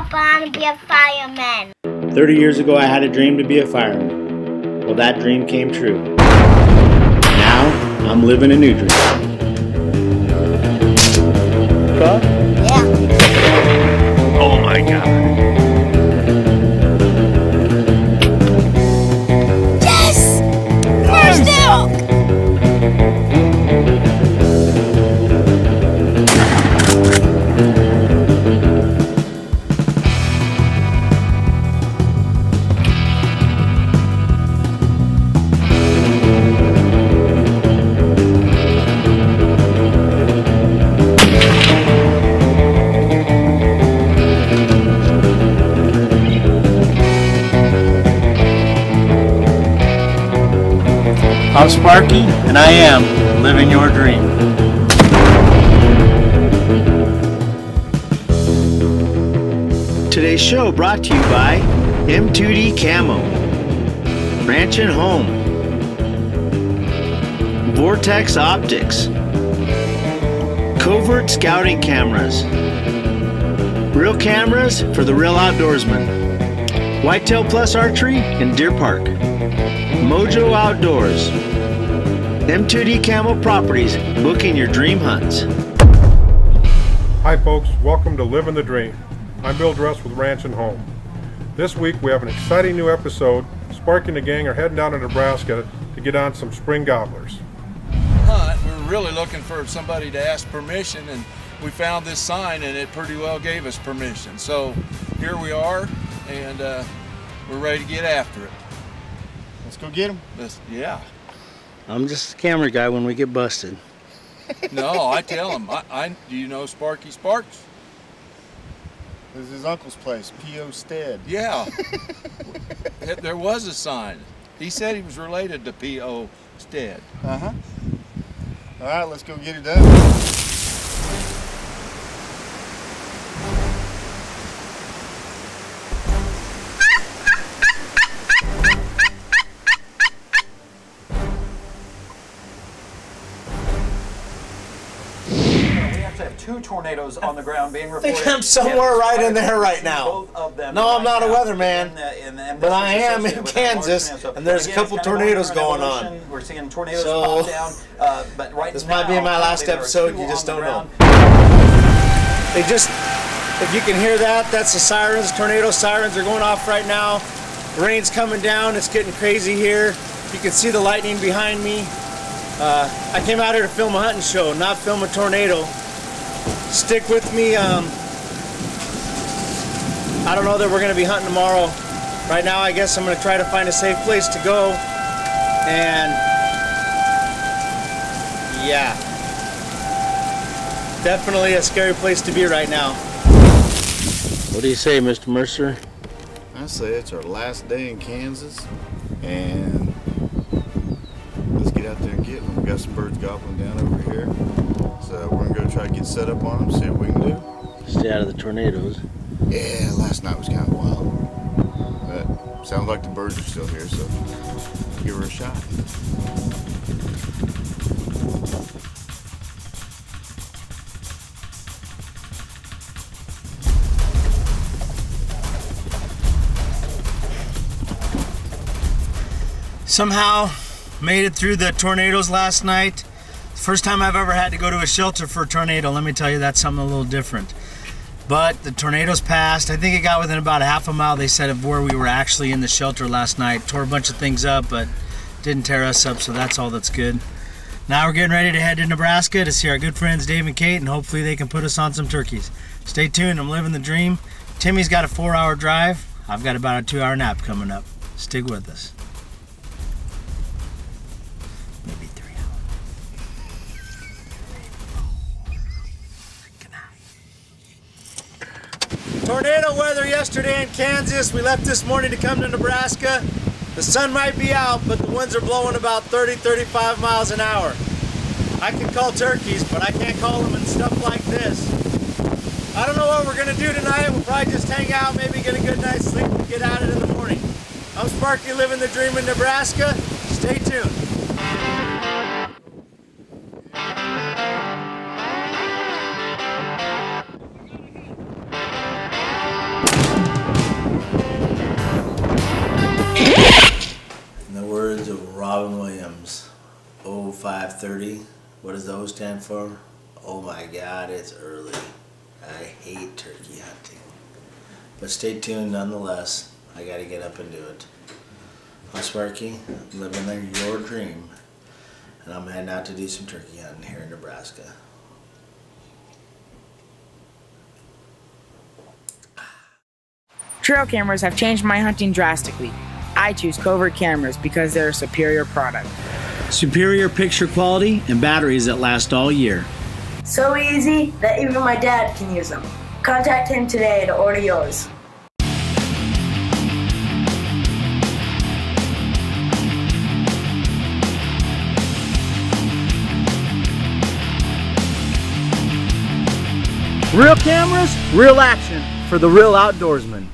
up, I want to be a fireman. 30 years ago, I had a dream to be a fireman. Well, that dream came true. Now, I'm living a new dream. Huh? Yeah. Oh my God. Yes! First elk! I'm Sparky, and I am living your dream. Today's show brought to you by M2D Camo, Ranch and Home, Vortex Optics, Covert Scouting Cameras, Real Cameras for the Real Outdoorsman, Whitetail Plus Archery in Deer Park, Mojo Outdoors, M2D Camo Properties, booking your dream hunts. Hi folks, welcome to Living the Dream. I'm Bill Dress with Ranch and Home. This week we have an exciting new episode. Sparky and the gang are heading down to Nebraska to get on some spring gobblers. Hunt, we were really looking for somebody to ask permission, and we found this sign and it pretty well gave us permission. So here we are, and we're ready to get after it. Let's go get him. Yeah. I'm just a camera guy when we get busted. No, I tell him. Do you know Sparky Sparks? This is his uncle's place, P.O. Stead. Yeah. There was a sign. He said he was related to P.O. Stead. Uh-huh. All right, let's go get it done. Two tornadoes on the ground being reported. I think I'm somewhere right in there right now. Both of them No, I'm not a now. weatherman, but I am in Kansas, and there's a couple tornadoes going on. We're seeing tornadoes So, pop down, but right this now, might be my last there are episode, two you just on the don't know. ground. They just, if you can hear that, that's the sirens. Tornado sirens are going off right now. The rain's coming down, it's getting crazy here. You can see the lightning behind me. I came out here to film a hunting show, not film a tornado. Stick with me. I don't know that we're going to be hunting tomorrow. Right now, I guess I'm going to try to find a safe place to go. And yeah, definitely a scary place to be right now. What do you say, Mr. Mercer? I say it's our last day in Kansas, and let's get out there and get them. We got some birds gobbling down over here. So we're gonna go try to get set up on them, see what we can do. Stay out of the tornadoes. Yeah, last night was kind of wild. But sounds like the birds are still here, so give her a shot. Somehow made it through the tornadoes last night. First time I've ever had to go to a shelter for a tornado. Let me tell you, that's something a little different. But the tornadoes passed. I think it got within about a half a mile, they said, of where we were actually in the shelter last night. Tore a bunch of things up, but didn't tear us up, so that's all that's good. Now we're getting ready to head to Nebraska to see our good friends Dave and Kate, and hopefully they can put us on some turkeys. Stay tuned, I'm living the dream. Timmy's got a 4-hour drive. I've got about a 2-hour nap coming up. Stick with us. Maybe 3 hours. Tornado weather yesterday in Kansas. We left this morning to come to Nebraska. The sun might be out, but the winds are blowing about 30-35 miles an hour. I can call turkeys, but I can't call them in stuff like this. I don't know what we're gonna do tonight. We'll probably just hang out, maybe get a good night's sleep and get at it in the morning. I'm Sparky, living the dream in Nebraska. Stay tuned. 5:30. What does the O stand for? Oh my God, it's early. I hate turkey hunting. But stay tuned nonetheless. I gotta get up and do it. I'm Sparky, living your dream. And I'm heading out to do some turkey hunting here in Nebraska. Trail cameras have changed my hunting drastically. I choose Covert cameras because they're a superior product. Superior picture quality and batteries that last all year. So easy that even my dad can use them. Contact him today to order yours. Real cameras, real action for the real outdoorsman.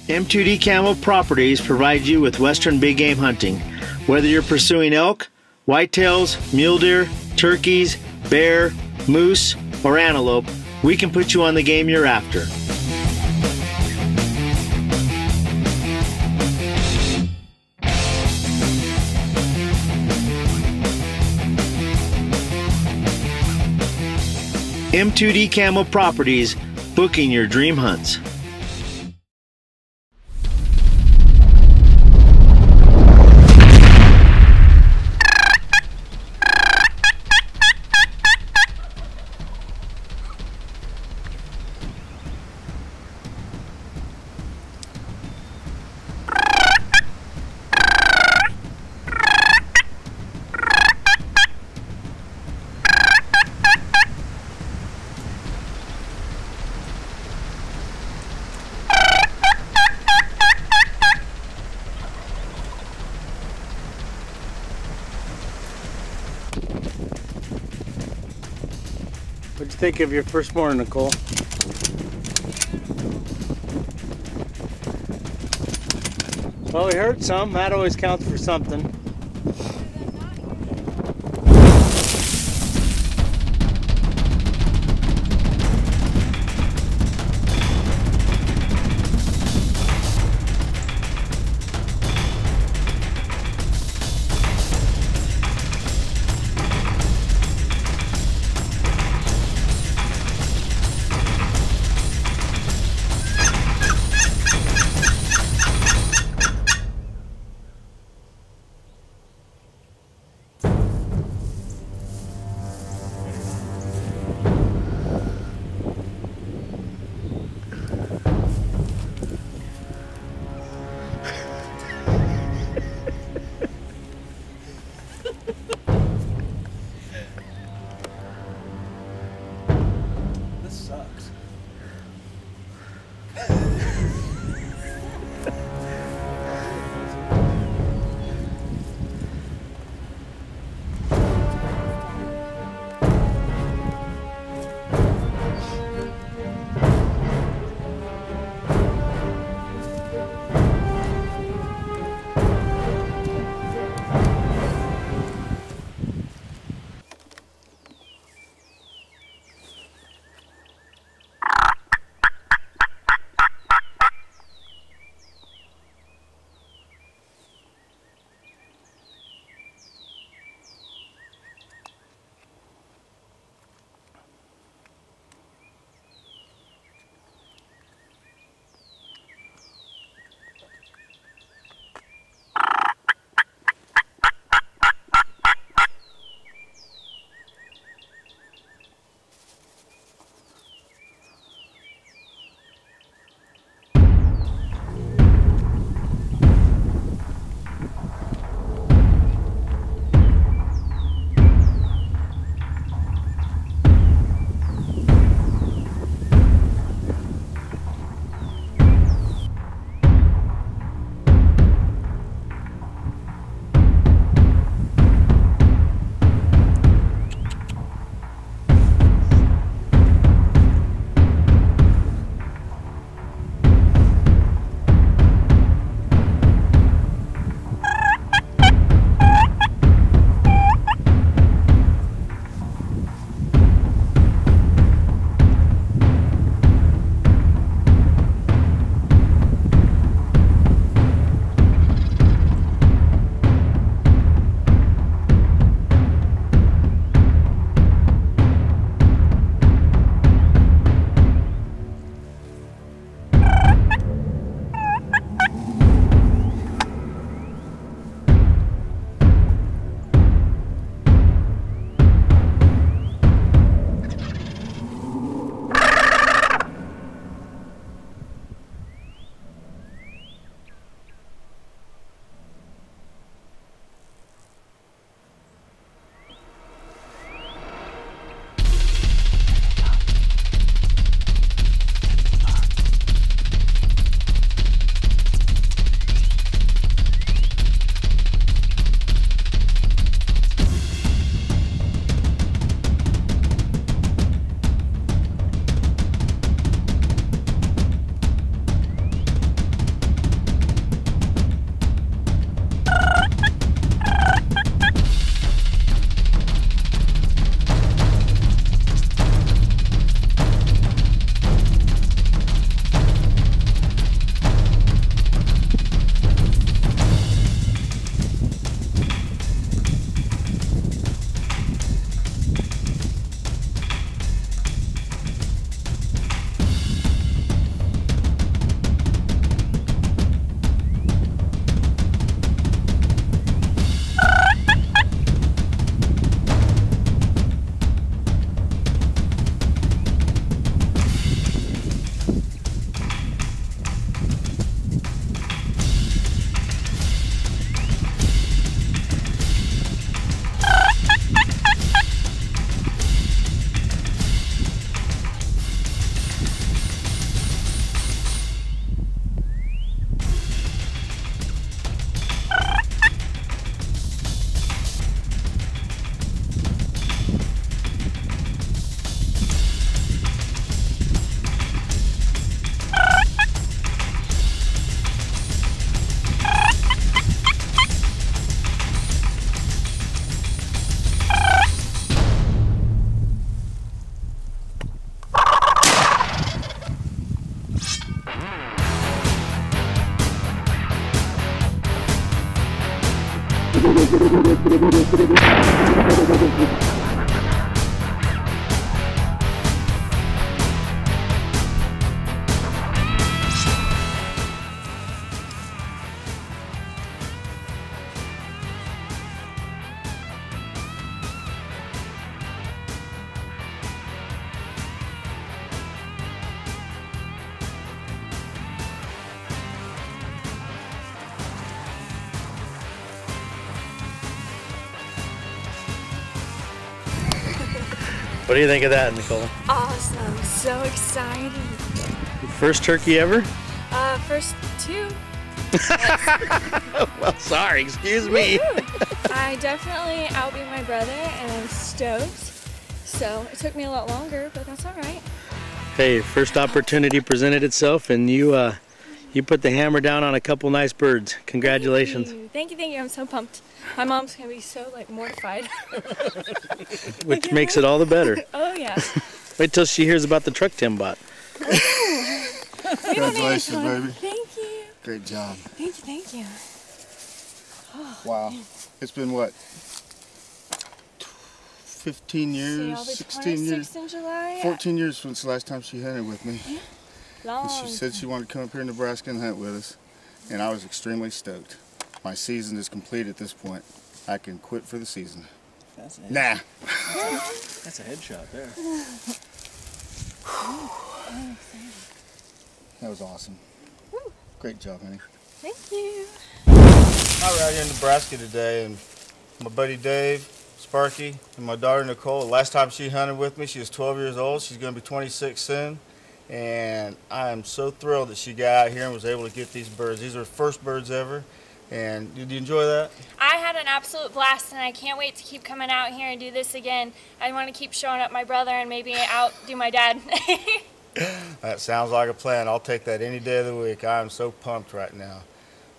M2D Camo Properties provides you with western big game hunting. Whether you're pursuing elk, whitetails, mule deer, turkeys, bear, moose, or antelope, we can put you on the game you're after. M2D Camo Properties, booking your dream hunts. What'd you think of your first morning, Nicole? Well, we heard some. That always counts for something. What do you think of that, Nicole? Awesome, so exciting. First turkey ever? First two. Well, sorry, excuse me. I definitely outbeat my brother and I'm stoked. So it took me a lot longer, but that's all right. Hey, first opportunity presented itself and you put the hammer down on a couple nice birds. Congratulations. Thank you, thank you. I'm so pumped. My mom's gonna be so mortified. Which makes it all the better. Oh yeah. Wait till she hears about the truck Tim bought. Congratulations, baby. Thank you. Great job. Thank you. Oh, wow. Man. It's been what? 15 years, 16 years, in July. 14 years since the last time she hunted with me. Yeah. Long. And she said she wanted to come up here in Nebraska and hunt with us, and I was extremely stoked. My season is complete at this point. I can quit for the season. That's it. Nah. That's a headshot there. That was awesome. Great job, honey. Thank you. We're out here in Nebraska today, and my buddy Dave, Sparky, and my daughter Nicole. The last time she hunted with me, she was 12 years old. She's going to be 26 soon. And I am so thrilled that she got out here and was able to get these birds. These are her first birds ever. And did you enjoy that? I had an absolute blast, and I can't wait to keep coming out here and do this again. I want to keep showing up my brother and maybe outdo my dad. That sounds like a plan. I'll take that any day of the week. I am so pumped right now.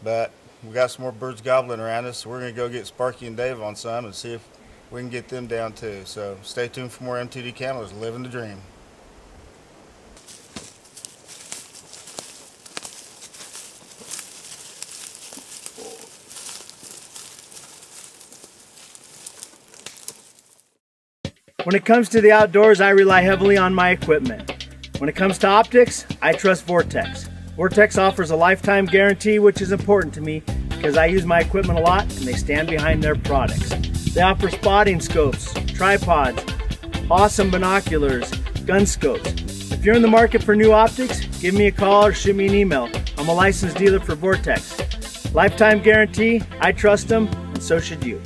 But we got some more birds gobbling around us, so we're going to go get Sparky and Dave on some and see if we can get them down too. So stay tuned for more MTD Camelers living the dream. When it comes to the outdoors, I rely heavily on my equipment. When it comes to optics, I trust Vortex. Vortex offers a lifetime guarantee, which is important to me because I use my equipment a lot and they stand behind their products. They offer spotting scopes, tripods, awesome binoculars, gun scopes. If you're in the market for new optics, give me a call or shoot me an email. I'm a licensed dealer for Vortex. Lifetime guarantee, I trust them, and so should you.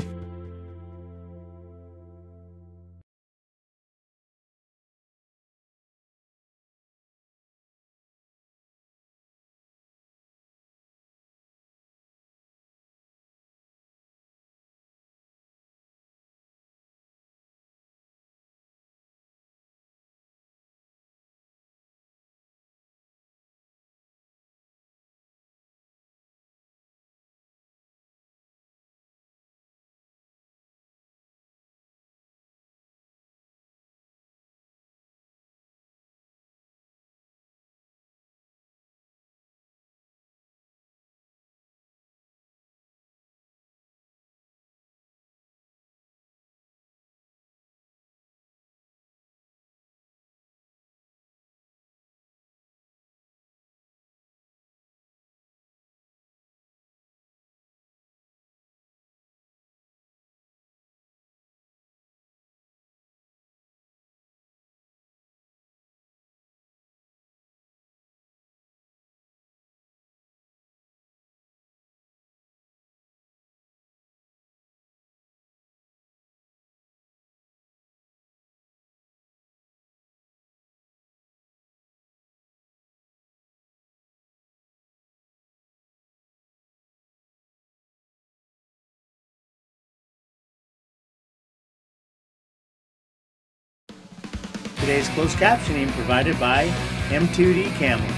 Today's closed captioning provided by M2D Camel.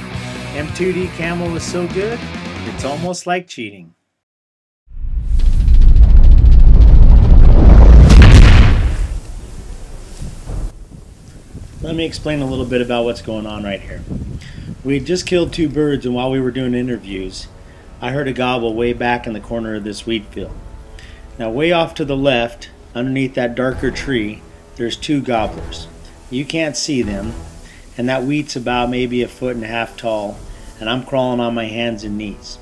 M2D Camel is so good, it's almost like cheating. Let me explain a little bit about what's going on right here. We had just killed 2 birds, and while we were doing interviews, I heard a gobble way back in the corner of this wheat field. Now way off to the left, underneath that darker tree, there's 2 gobblers. You can't see them, and that wheat's about maybe 1.5 feet tall, and I'm crawling on my hands and knees.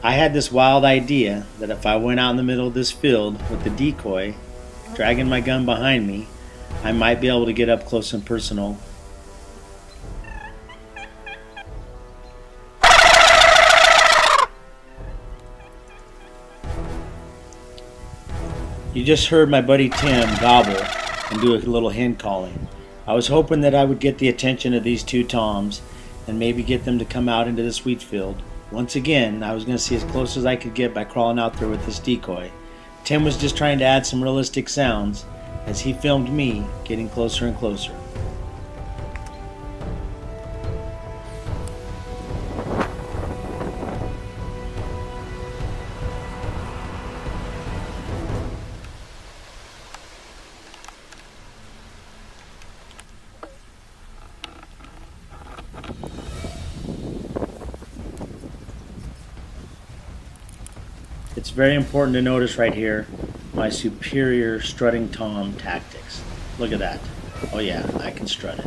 I had this wild idea that if I went out in the middle of this field with the decoy, dragging my gun behind me, I might be able to get up close and personal. You just heard my buddy Tim gobble and do a little hen calling. I was hoping that I would get the attention of these 2 toms and maybe get them to come out into this wheat field. Once again, I was going to see as close as I could get by crawling out there with this decoy. Tim was just trying to add some realistic sounds as he filmed me getting closer and closer. It's very important to notice right here my superior strutting tom tactics. Look at that. Oh yeah, I can strut it.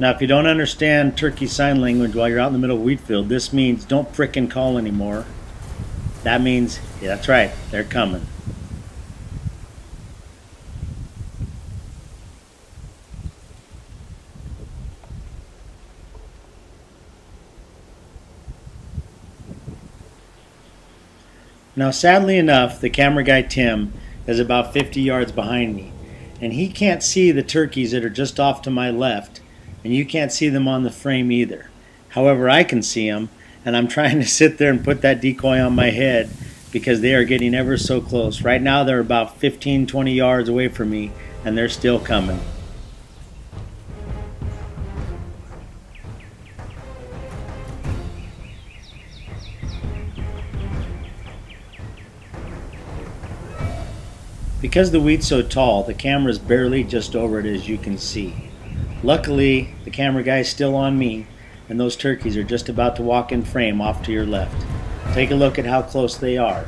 Now, if you don't understand turkey sign language while you're out in the middle of a wheat field, this means don't frickin' call anymore. That means, yeah, that's right, they're coming. Now, sadly enough, the camera guy Tim is about 50 yards behind me, and he can't see the turkeys that are just off to my left, and you can't see them on the frame either. However, I can see them, and I'm trying to sit there and put that decoy on my head because they are getting ever so close. Right now they're about 15-20 yards away from me, and they're still coming. Because the wheat's so tall, the camera's barely just over it, as you can see. Luckily, the camera guy's still on me, and those turkeys are just about to walk in frame off to your left. Take a look at how close they are,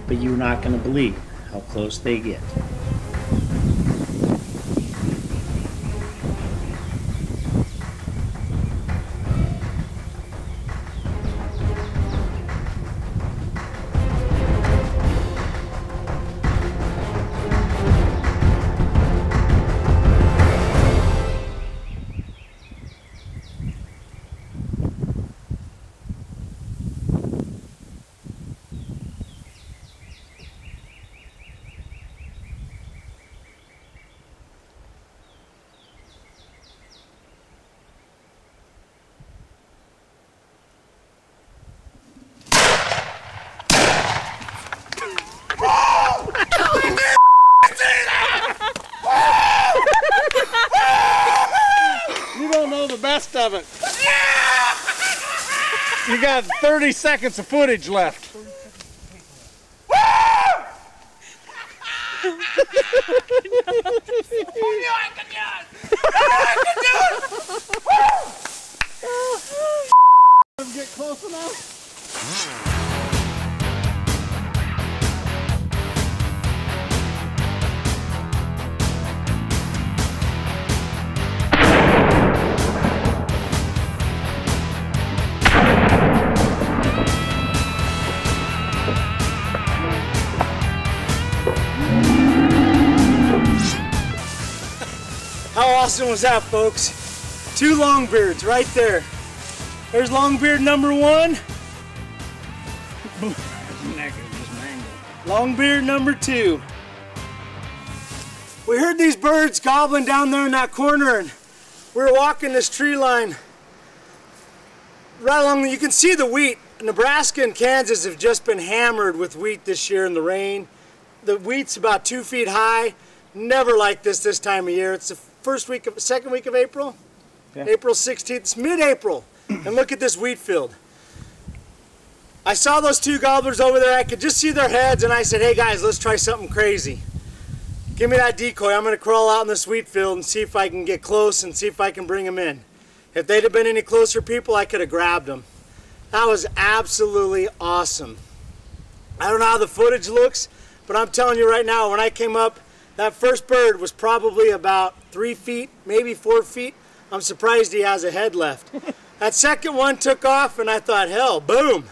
but you're not going to believe how close they get. You don't know the best of it. You got 30 seconds of footage left. Get close enough. How awesome was that, folks? 2 longbeards right there. There's longbeard number 1. Longbeard number 2. We heard these birds gobbling down there in that corner, and we were walking this tree line right along. You can see the wheat. Nebraska and Kansas have just been hammered with wheat this year in the rain. The wheat's about 2 feet high. Never like this time of year. It's the second week of April. April 16th, it's mid-April, and look at this wheat field. I saw those two gobblers over there, I could just see their heads, and I said, hey guys, let's try something crazy. Give me that decoy, I'm gonna crawl out in this wheat field and see if I can get close and see if I can bring them in. If they'd have been any closer people, I could have grabbed them. That was absolutely awesome. I don't know how the footage looks, but I'm telling you right now, when I came up, that first bird was probably about 3 feet, maybe 4 feet. I'm surprised he has a head left. That second one took off and I thought, hell, boom.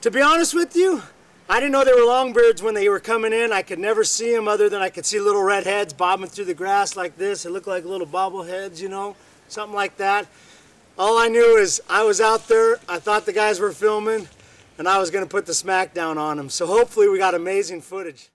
To be honest with you, I didn't know they were longbirds when they were coming in. I could never see them other than I could see little red heads bobbing through the grass like this. It looked like little bobbleheads, you know, something like that. All I knew is I was out there, I thought the guys were filming, and I was gonna put the smack down on them. So hopefully we got amazing footage.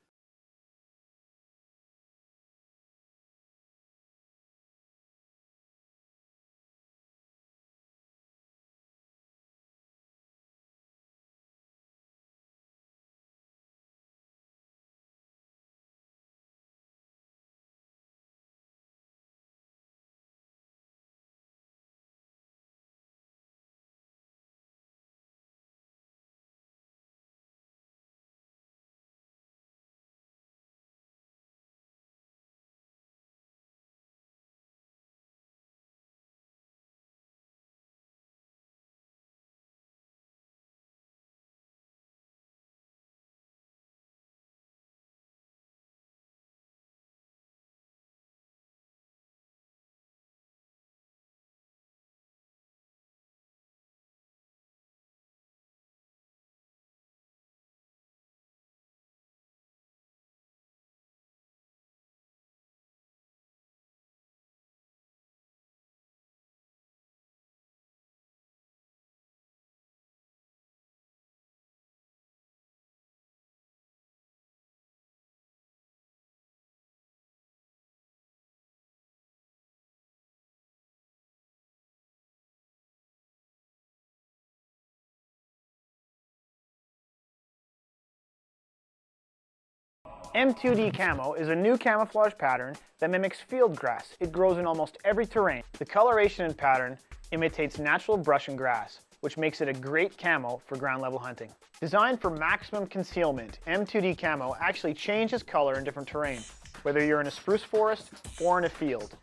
M2D Camo is a new camouflage pattern that mimics field grass. It grows in almost every terrain. The coloration and pattern imitates natural brush and grass, which makes it a great camo for ground level hunting. Designed for maximum concealment, M2D Camo actually changes color in different terrain, whether you're in a spruce forest or in a field.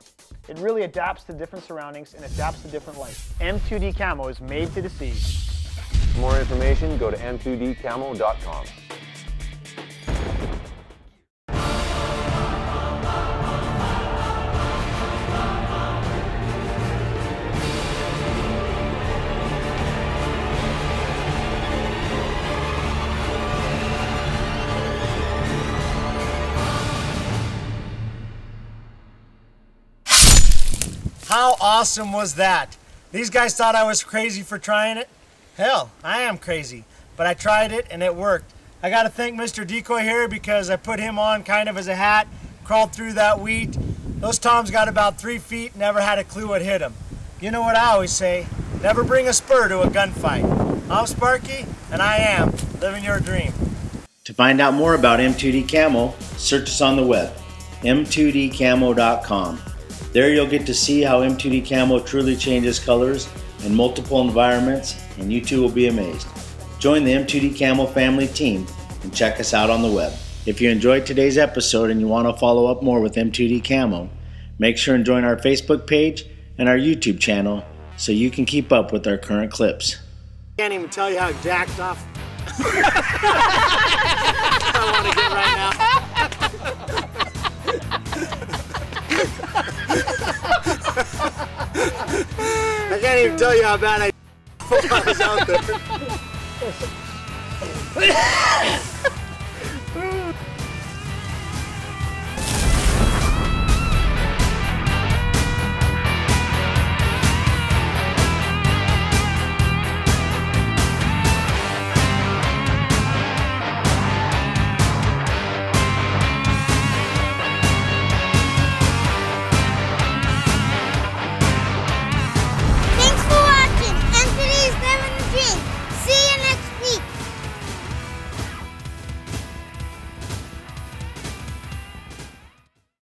It really adapts to different surroundings and adapts to different light. M2D Camo is made to deceive. For more information, go to m2dcamo.com. How awesome was that? These guys thought I was crazy for trying it. Hell, I am crazy, but I tried it and it worked. I gotta thank Mr. Decoy here because I put him on kind of as a hat, crawled through that wheat. Those toms got about 3 feet, never had a clue what hit them. You know what I always say, never bring a spur to a gunfight. I'm Sparky, and I am living your dream. To find out more about M2D Camo, search us on the web, m2dcamo.com. There you'll get to see how M2D Camo truly changes colors in multiple environments, and you too will be amazed. Join the M2D Camo family team and check us out on the web. If you enjoyed today's episode and you want to follow up more with M2D Camo, make sure and join our Facebook page and our YouTube channel so you can keep up with our current clips. Can't even tell you how jacked off I want to get right now. I can't even tell you how bad I was out there.